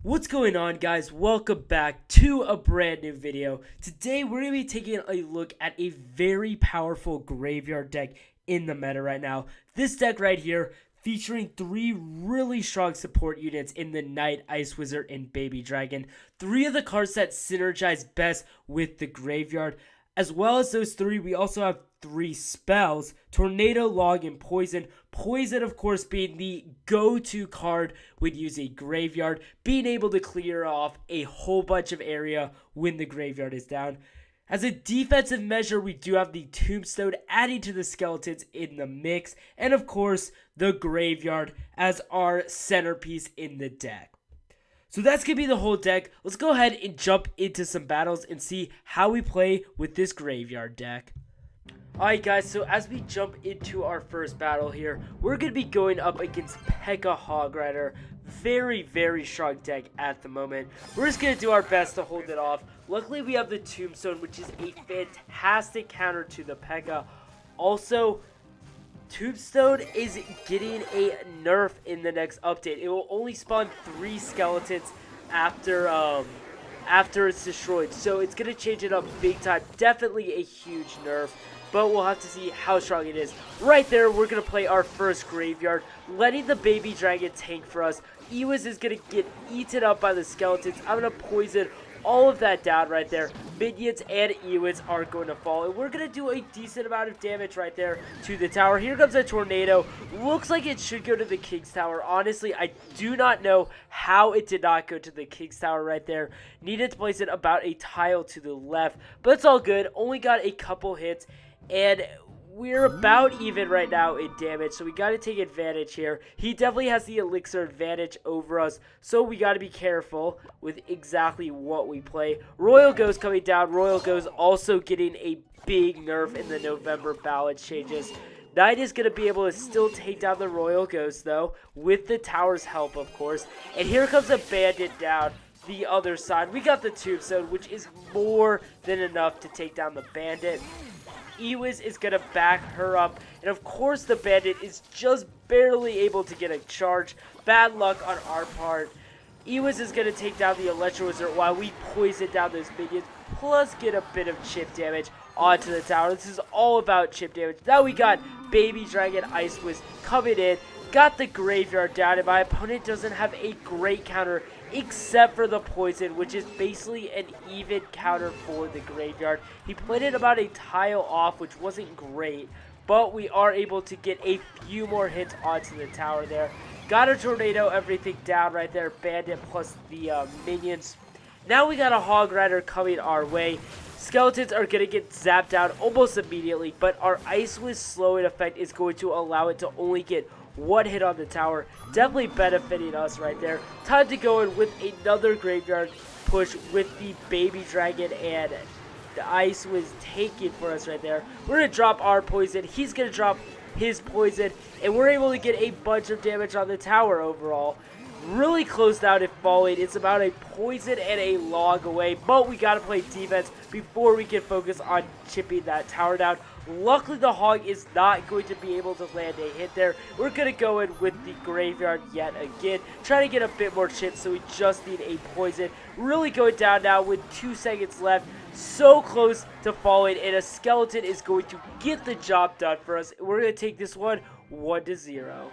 What's going on, guys? Welcome back to a brand new video. Today we're going to be taking a look at a very powerful graveyard deck in the meta right now. This deck right here featuring three really strong support units in the Knight, Ice Wizard, and Baby Dragon. Three of the cards that synergize best with the graveyard. As well as those three, we also have three spells: Tornado, Log, and Poison. Poison, of course, being the go-to card when using graveyard, being able to clear off a whole bunch of area when the graveyard is down. As a defensive measure, we do have the Tombstone adding to the skeletons in the mix, and of course, the graveyard as our centerpiece in the deck. So that's going to be the whole deck. Let's go ahead and jump into some battles and see how we play with this graveyard deck. Alright guys, so as we jump into our first battle here, we're going to be going up against P.E.K.K.A. Hog Rider. Very strong deck at the moment. We're just going to do our best to hold it off. Luckily we have the Tombstone, which is a fantastic counter to the P.E.K.K.A. Also, Tombstone is getting a nerf in the next update. It will only spawn 3 skeletons after it's destroyed. So it's going to change it up big time. Definitely a huge nerf. But we'll have to see how strong it is. Right there, we're going to play our first graveyard, letting the Baby Dragon tank for us. Ewiz is going to get eaten up by the skeletons. I'm going to poison all of that down right there. Minions and Ewiz are going to fall. And we're going to do a decent amount of damage right there to the tower. Here comes a tornado. Looks like it should go to the King's Tower. Honestly, I do not know how it did not go to the King's Tower right there. Needed to place it about a tile to the left. But it's all good. Only got a couple hits. And we're about even right now in damage, so we got to take advantage here. He definitely has the elixir advantage over us, so we got to be careful with exactly what we play. Royal Ghost coming down. Royal Ghost also getting a big nerf in the November balance changes. Knight is going to be able to still take down the Royal Ghost, though, with the tower's help, of course. And here comes a bandit down the other side. We got the Tombstone, which is more than enough to take down the bandit. Ewiz is going to back her up, and of course the bandit is just barely able to get a charge. Bad luck on our part. Ewiz is going to take down the Electro Wizard while we poison down those minions, plus get a bit of chip damage onto the tower. This is all about chip damage. Now we got Baby Dragon Ice Wiz coming in, got the graveyard down, and my opponent doesn't have a great counter except for the poison, which is basically an even counter for the graveyard. He played it about a tile off, which wasn't great, but we are able to get a few more hits onto the tower there. Got a tornado, everything down right there. Bandit plus the minions. Now we got a Hog Rider coming our way. Skeletons are going to get zapped down almost immediately, but our Ice Wiz slowing effect is going to allow it to only get one hit on the tower. Definitely benefiting us right there. Time to go in with another graveyard push with the Baby Dragon and the Ice Wiz taking for us right there. We're going to drop our poison. He's going to drop his poison, and we're able to get a bunch of damage on the tower overall. Really closed out if falling. It's about a poison and a log away, but we got to play defense before we can focus on chipping that tower down. Luckily, the Hog is not going to be able to land a hit there. We're going to go in with the graveyard yet again. Trying to get a bit more chips, so we just need a poison. Really going down now with 2 seconds left. So close to falling, and a skeleton is going to get the job done for us. We're going to take this one 1-0.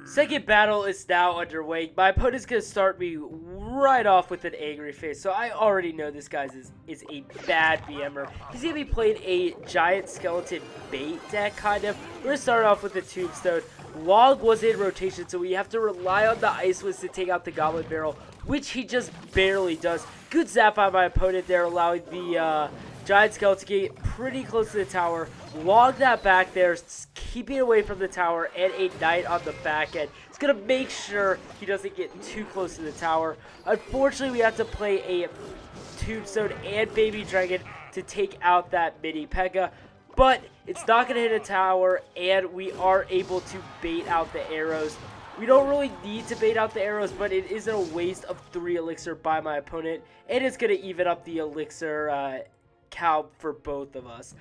Second battle is now underway. My opponent's going to start me right off with an angry face. So I already know this guy is a bad BMer. He's going to be playing a giant skeleton bait deck, kind of. We're going to start off with the Tombstone. Log was in rotation, so we have to rely on the Ice Wiz to take out the Goblin Barrel, which he just barely does. Good zap by my opponent there, allowing the giant skeleton to get pretty close to the tower. Log that back there, keeping away from the tower, and a Knight on the back end. It's going to make sure he doesn't get too close to the tower. Unfortunately, we have to play a Tombstone and Baby Dragon to take out that mini P.E.K.K.A. But it's not going to hit a tower, and we are able to bait out the arrows. We don't really need to bait out the arrows, but it isn't a waste of 3 elixir by my opponent, and it's going to even up the elixir count for both of us.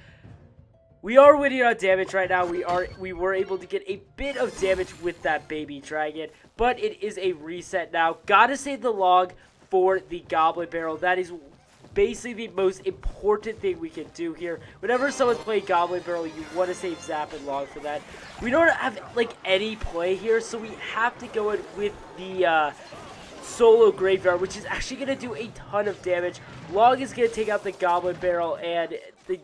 We are winning on damage right now. We were able to get a bit of damage with that baby dragon, but it is a reset now. Gotta save the log for the goblin barrel. That is basically the most important thing we can do here. Whenever someone's playing goblin barrel, you want to save zap and log for that. We don't have like any play here, so we have to go in with the solo graveyard, which is actually going to do a ton of damage. Log is going to take out the goblin barrel, and the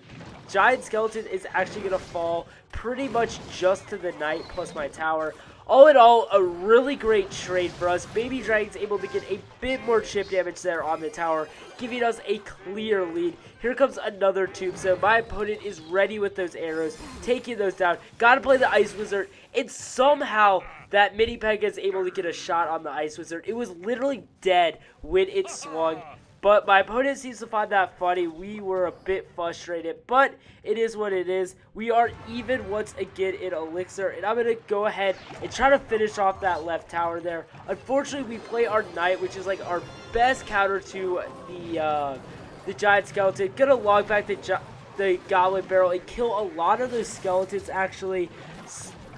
giant skeleton is actually going to fall pretty much just to the knight plus my tower. All in all, a really great trade for us. Baby Dragon's able to get a bit more chip damage there on the tower, giving us a clear lead. Here comes another tombstone. My opponent is ready with those arrows, taking those down. Gotta play the Ice Wizard, and somehow that mini Pekka is able to get a shot on the Ice Wizard. It was literally dead when it swung. But my opponent seems to find that funny. We were a bit frustrated, but it is what it is. We are even once again in Elixir, and I'm going to go ahead and try to finish off that left tower there. Unfortunately, we play our Knight, which is like our best counter to the Giant Skeleton. Gonna log back the Goblin Barrel and kill a lot of those skeletons, actually.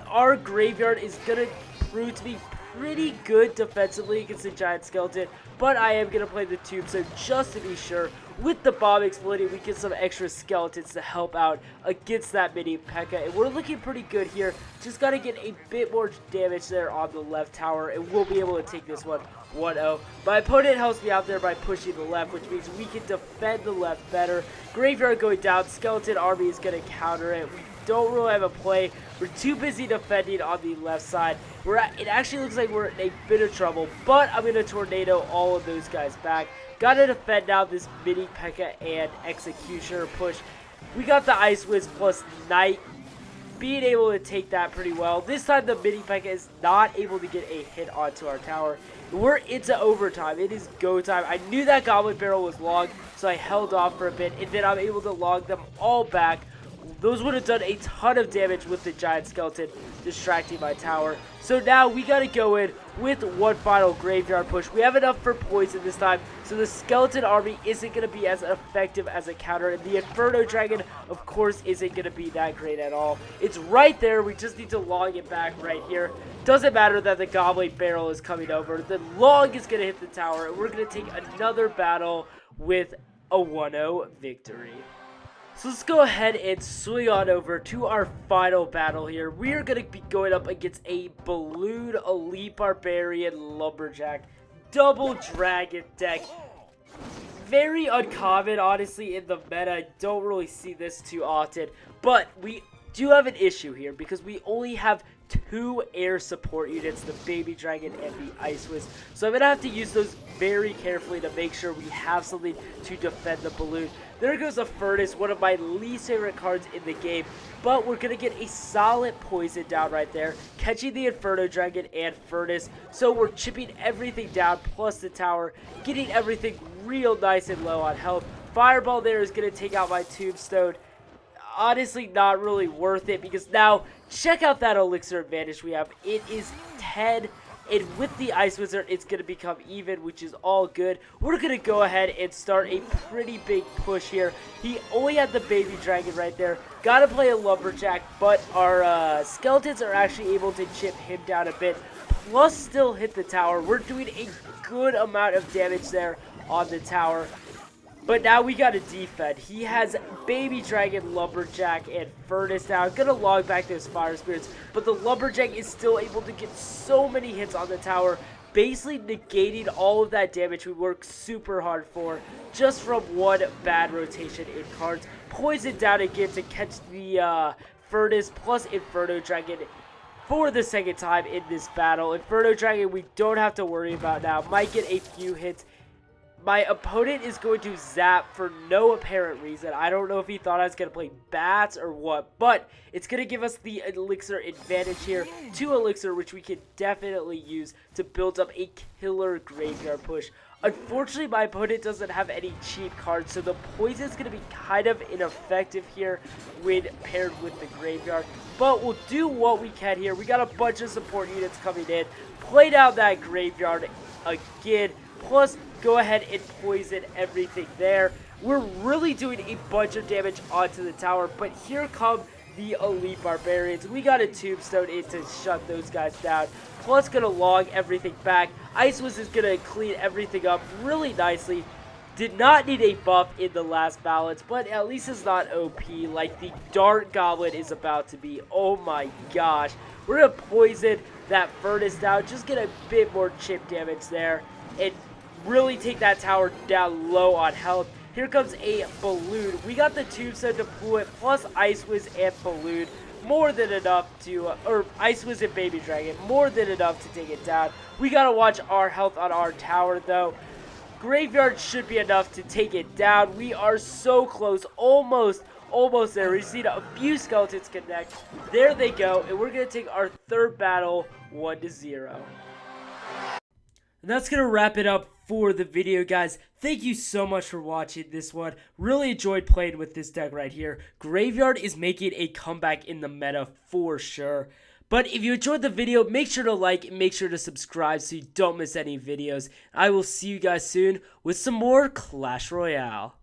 Our Graveyard is going to prove to be pretty good defensively against the Giant Skeleton, but I am going to play the Tombstone just to be sure. With the bomb exploding, we get some extra skeletons to help out against that mini Pekka, and we're looking pretty good here. Just got to get a bit more damage there on the left tower, and we'll be able to take this one 1-0. My opponent helps me out there by pushing the left, which means we can defend the left better. Graveyard going down, Skeleton Army is going to counter it. We don't really have a play. We're too busy defending on the left side. It actually looks like we're in a bit of trouble, but I'm going to tornado all of those guys back. Got to defend now this mini Pekka and Executioner push. We got the Ice Wiz plus Knight, being able to take that pretty well. This time the mini Pekka is not able to get a hit onto our tower. We're into overtime. It is go time. I knew that Goblin Barrel was logged, so I held off for a bit, and then I'm able to log them all back. Those would have done a ton of damage with the Giant Skeleton distracting my tower. So now we got to go in with one final Graveyard push. We have enough for poison this time, so the Skeleton Army isn't going to be as effective as a counter. And the Inferno Dragon, of course, isn't going to be that great at all. It's right there. We just need to log it back right here. Doesn't matter that the Goblin Barrel is coming over. The log is going to hit the tower, and we're going to take another battle with a 1-0 victory. So let's go ahead and swing on over to our final battle here. We are going to be going up against a Balloon Elite Barbarian Lumberjack Double Dragon deck. Very uncommon, honestly, in the meta. I don't really see this too often. But we do have an issue here because we only have 2 air support units, the Baby Dragon and the Ice Wiz. So I'm going to have to use those very carefully to make sure we have something to defend the balloon. There goes a Furnace, one of my least favorite cards in the game, but we're going to get a solid poison down right there, catching the Inferno Dragon and Furnace. So we're chipping everything down, plus the tower, getting everything real nice and low on health. Fireball there is going to take out my Tombstone. Honestly, not really worth it, because now, check out that Elixir advantage we have. It is 10. And with the Ice Wizard, it's going to become even, which is all good. We're going to go ahead and start a pretty big push here. He only had the Baby Dragon right there. Got to play a Lumberjack, but our Skeletons are actually able to chip him down a bit, plus still hit the tower. We're doing a good amount of damage there on the tower. But now we got to defend. He has Baby Dragon, Lumberjack, and Furnace now. I'm going to log back those Fire Spirits. But the Lumberjack is still able to get so many hits on the tower, basically negating all of that damage we worked super hard for just from one bad rotation in cards. Poison down again to catch the Furnace plus Inferno Dragon for the second time in this battle. Inferno Dragon we don't have to worry about now. Might get a few hits. My opponent is going to zap for no apparent reason. I don't know if he thought I was going to play bats or what, but it's going to give us the Elixir advantage here. 2 Elixir, which we can definitely use to build up a killer Graveyard push. Unfortunately, my opponent doesn't have any cheap cards, so the poison is going to be kind of ineffective here when paired with the Graveyard. But we'll do what we can here. We got a bunch of support units coming in. Play down that Graveyard again. Plus, go ahead and poison everything there. we're really doing a bunch of damage onto the tower, but here come the elite barbarians. We got a tombstone in to shut those guys down. Plus gonna log everything back. Icewiz is gonna clean everything up really nicely. Did not need a buff in the last balance, but at least it's not OP like the Dark Goblin is about to be. Oh my gosh. We're gonna poison that furnace down. Just get a bit more chip damage there. And really take that tower down low on health. Here comes a balloon. We got the tombstone to pull it, plus Icewiz and balloon. More than enough to, or Icewiz and Baby Dragon, more than enough to take it down. We gotta watch our health on our tower though. Graveyard should be enough to take it down. We are so close, almost there. We've seen a few skeletons connect. There they go, and we're gonna take our third battle 1-0. And that's going to wrap it up for the video, guys. Thank you so much for watching this one. Really enjoyed playing with this deck right here. Graveyard is making a comeback in the meta for sure. But if you enjoyed the video, make sure to like and make sure to subscribe so you don't miss any videos. I will see you guys soon with some more Clash Royale.